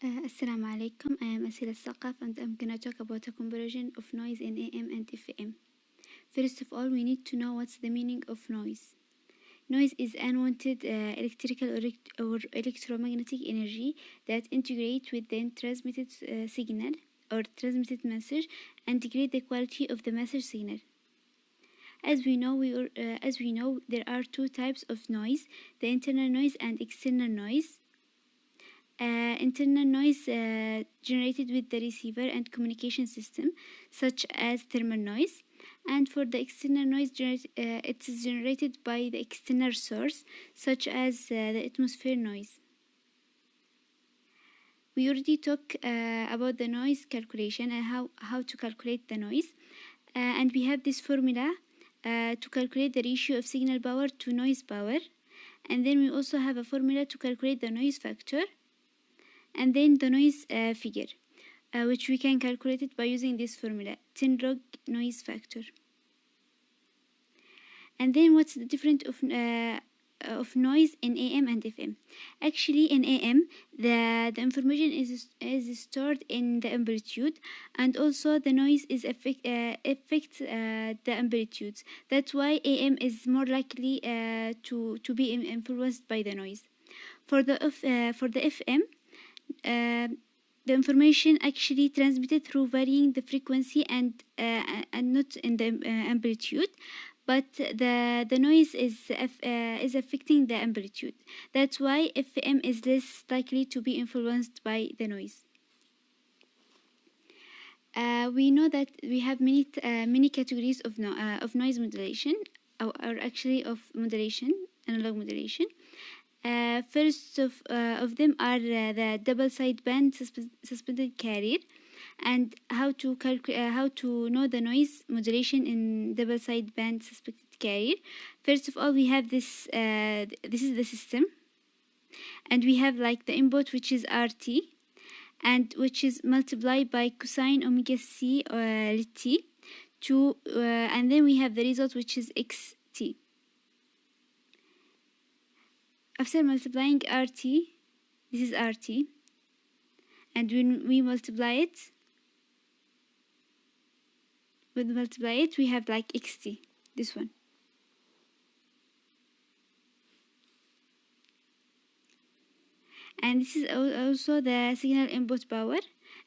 Assalamu alaikum. I am Asila Saqaf and I'm gonna talk about a comparison of noise in AM and FM. First of all, we need to know what's the meaning of noise. Noise is unwanted electrical or electromagnetic energy that integrate with the transmitted signal or transmitted message and degrade the quality of the message signal. As we know, there are two types of noise: the internal noise and external noise. Internal noise generated with the receiver and communication system, such as thermal noise. And for the external noise, it is generated by the external source, such as the atmosphere noise. We already talked about the noise calculation and how to calculate the noise. And we have this formula to calculate the ratio of signal power to noise power. And then we also have a formula to calculate the noise factor. And then the noise figure, which we can calculate it by using this formula, 10 log noise factor. And then what's the difference of noise in AM and FM? Actually, in AM, the information is stored in the amplitude, and also the noise is affects the amplitudes. That's why AM is more likely to be influenced by the noise. For the FM, the information actually transmitted through varying the frequency and not in the amplitude, but the noise is affecting the amplitude. That's why FM is less likely to be influenced by the noise. We know that we have many categories of noise modulation, or actually of modulation, analog modulation. First of them are the double sideband suspended carrier, and how to know the noise modulation in double sideband suspended carrier. First of all, we have this. This is the system, and we have like the input, which is RT, and which is multiplied by cosine omega c t, and then we have the result, which is xt. After multiplying RT, this is RT, and when we multiply it, we have like XT, this one. And this is also the signal input power,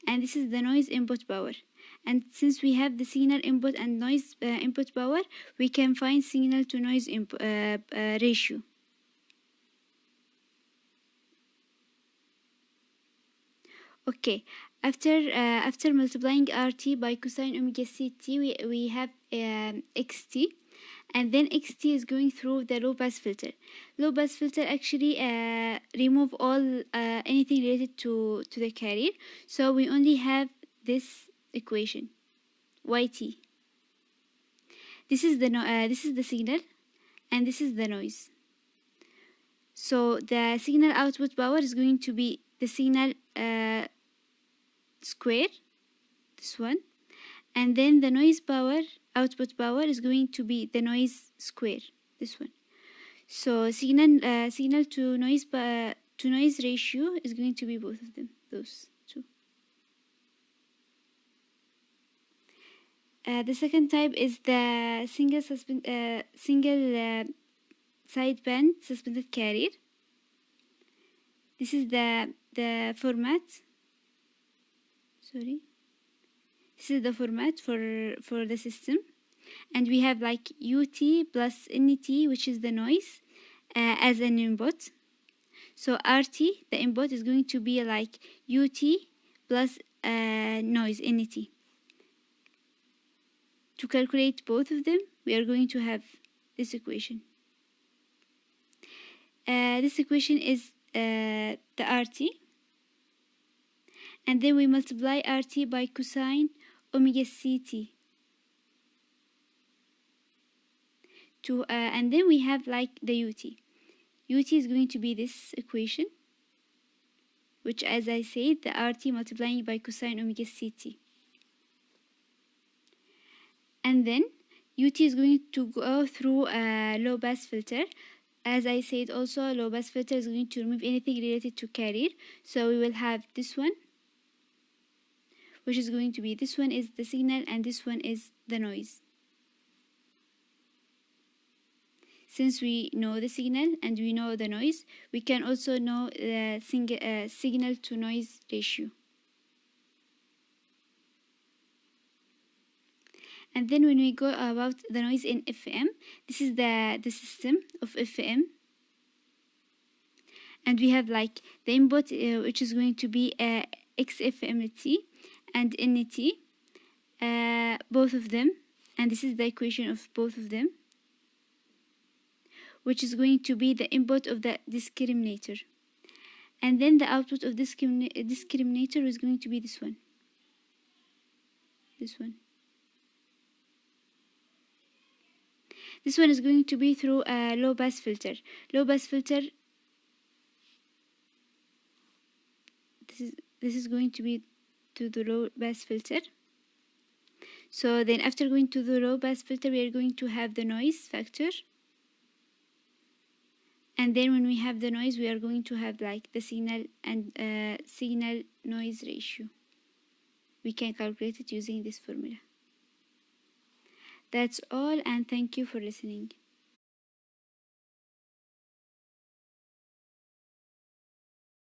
and this is the noise input power. And since we have the signal input and noise input power, we can find signal to noise ratio. Okay, after multiplying RT by cosine omega ct, we have xt, and then xt is going through the low pass filter. Low pass filter actually remove all anything related to the carrier, so we only have this equation yt. This is the signal, and this is the noise. So the signal output power is going to be the signal square, this one, and then the noise power, output power, is going to be the noise square, this one. So signal to noise ratio is going to be both of them, those two. The second type is the single sideband suspended carrier. This is the format. Sorry. This is the format for the system, and we have like UT plus NT, which is the noise, as an input. So RT, the input, is going to be like UT plus noise NT. To calculate both of them, we are going to have this equation. This equation is the RT, and then we multiply RT by cosine omega ct, and then we have like the UT. UT is going to be this equation, which, as I said, the RT multiplying by cosine omega ct. And then UT is going to go through a low pass filter, as I said, also low pass filter is going to remove anything related to carrier. So we will have this one, which is going to be, this one is the signal and this one is the noise. Since we know the signal and we know the noise, we can also know the signal to noise ratio. And then when we go about the noise in FM, this is the system of FM. And we have like the input, which is going to be XFMT and NT, both of them. And this is the equation of both of them, which is going to be the input of the discriminator. And then the output of discriminator is going to be this one. This one. This one is going to be through a low pass filter. Low pass filter, this is going to be to the low pass filter. So then after going to the low pass filter, we are going to have the noise factor. And then when we have the noise, we are going to have like the signal and signal noise ratio. We can calculate it using this formula. That's all, and thank you for listening.